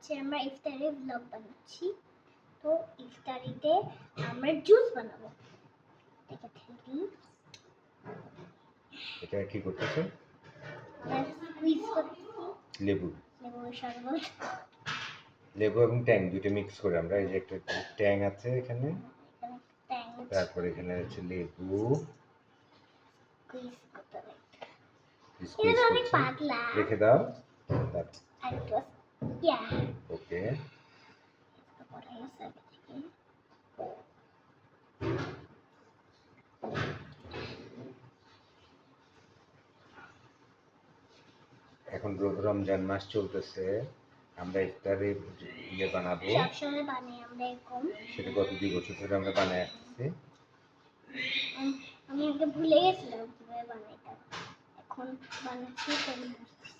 হচ্ছে আমরা ইফতারে ব্লগ বানাচ্ছি। তো ইফতারিতে আমরা জুস বানাবো। এটা খেলি এটা কি করতেছে? স্কুইজ করছি লেবু শরবত। লেবু এবং ট্যাং দুটো মিক্স করে আমরা এই যে একটা ট্যাং আছে এখানে, তারপরে এখানে আছে লেবু স্কুইজ করতে হবে। স্কুইজ এটা অনেক করছি। পাতলা। রেখে দাও। আর একটু ইয়া ওকে, পড়াই আছে আগে থেকে। এখন রমজান মাস চলতেছে, আমরা ইফতারে ইয়ে বানাবো। সবসময় বানাই আমরা এরকম। সেটা গত 2 বছর ধরে আমরা বানাই আসতেছি। আমি আগে ভুলে গেছিলাম কিভাবে বানাইতাম, এখন বানাচ্ছি তো বুঝতেছি।